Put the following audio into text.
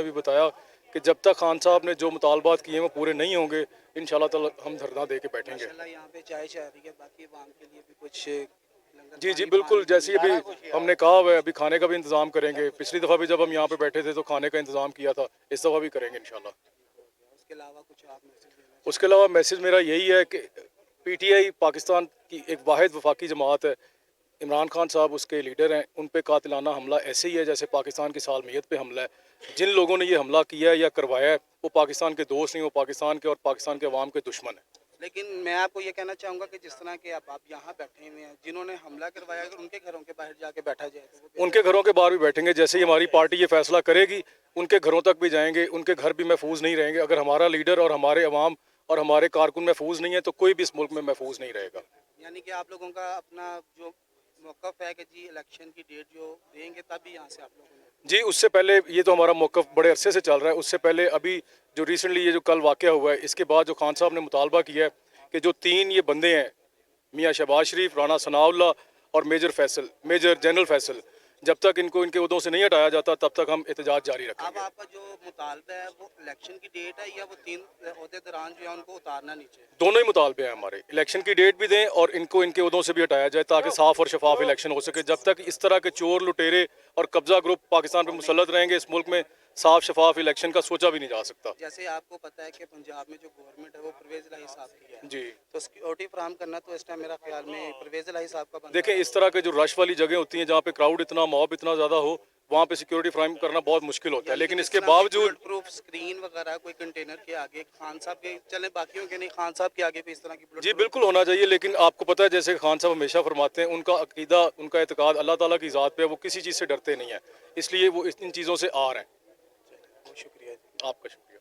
بھی بتایا کہ جب تک خان صاحب نے جو مطالبات کیے ہیں وہ پورے نہیں ہوں گے انشاءاللہ تعالی ہم دھرنا دے کے بیٹھیں گے. ماشاءاللہ یہاں پہ چائے شاہ رہی ہے، باقی عوام کے لیے بھی کچھ لنگر جی پانی بالکل، جیسے ابھی سارا کچھ ہم نے کہا ہوا ہے ابھی کھانے کا بھی انتظام کریں گے. پچھلی دفعہ بھی جب ہم یہاں پہ بیٹھے تھے تو کھانے کا انتظام کیا تھا، اس دفعہ بھی کریں گے انشاءاللہ. اس کے علاوہ کچھ آپ میسج دینا اس کے علاوہ میسج میرا یہی ہے کہ پی ٹی آئی پاکستان کی ایک واحد وفاقی جماعت ہے. عمران خان صاحب اس کے لیڈر ہیں. ان پہ قاتلانہ حملہ ایسے ہی ہے جیسے پاکستان کی سالمیت پہ حملہ ہے. جن لوگوں نے یہ حملہ کیا ہے یا کروایا ہے وہ پاکستان کے دوست نہیں، وہ پاکستان کے اور پاکستان کے عوام کے دشمن ہیں. لیکن میں آپ کو یہ کہنا چاہوں گا کہ جس طرح کہ آپ یہاں بیٹھے ہوئے ہیں، جنہوں نے حملہ کروایا اگر ان کے گھروں کے باہر جا کے بیٹھا جائے تو وہ ان کے گھروں کے باہر بھی بیٹھیں گے. جیسے ہی ہماری پارٹی یہ فیصلہ کرے گی ان کے گھروں تک بھی جائیں گے. ان کے گھر بھی محفوظ نہیں رہیں گے. اگر ہمارا لیڈر اور ہمارے عوام اور ہمارے کارکن محفوظ نہیں ہیں تو کوئی بھی اس ملک میں محفوظ نہیں رہے گا. یعنی کہ آپ لوگوں کا اپنا جو موقف ہے کہ جی الیکشن کی ڈیٹ جو دیں گے تب ہی یہاں سے آپ لوگوں نے جی اس سے پہلے یہ تو ہمارا موقف بڑے عرصے سے چل رہا ہے. اس سے پہلے ابھی جو ریسنٹلی یہ جو کل واقعہ ہوا ہے اس کے بعد جو خان صاحب نے مطالبہ کیا ہے کہ جو 3 یہ بندے ہیں میاں شہباز شریف، رانا ثناء اللہ اور میجر جنرل فیصل، جب تک ان کو ان کے عہدوں سے نہیں ہٹایا جاتا تب تک ہم احتجاج جاری رکھیں اب گے. آپ کا جو مطالبہ ہے وہ الیکشن کی ڈیٹ ہے یا وہ 3 عہدے دوران جو ہے ان کو اتارنا نیچے؟ دونوں ہی مطالبے ہیں ہمارے. الیکشن کی ڈیٹ بھی دیں اور ان کو ان کے عہدوں سے بھی ہٹایا جائے تاکہ صاف اور شفاف الیکشن ہو سکے. جب تک اس طرح کے چور لٹیرے اور قبضہ گروپ پاکستان پہ مسلط رہیں گے اس ملک میں صاف شفاف الیکشن کا سوچا بھی نہیں جا سکتا. جیسے آپ کو پتہ ہے کہ پنجاب میں جو گورنمنٹ ہے وہ پرویز الہی صاحب کی ہے، جی تو سیکورٹی فراہم کرنا تو اس ٹائم میرا خیال میں پرویز الہی صاحب کا بنتا دیکھیں اس طرح کے جو رش والی جگہ ہوتی ہیں جہاں پہ کراؤڈ اتنا موب اتنا زیادہ ہو وہاں پہ سیکورٹی فراہم کرنا بہت مشکل ہوتا ہے. لیکن اس کے باوجود پروف اسکرین وغیرہ کوئی کنٹینر کے آگے خان صاحب کے چلیں باقیوں کے نہیں، خان صاحب کے آگے بھی اس طرح کی جی بالکل ہونا چاہیے. لیکن آپ کو پتہ ہے جیسے خان صاحب ہمیشہ فرماتے ہیں ان کا عقیدہ ان کا اعتقاد اللہ تعالیٰ کی ذات پہ ہے. وہ کسی چیز سے ڈرتے نہیں ہیں، اس لیے وہ ان چیزوں سے آ رہے ہیں. بہت شکریہ. آپ کا شکریہ.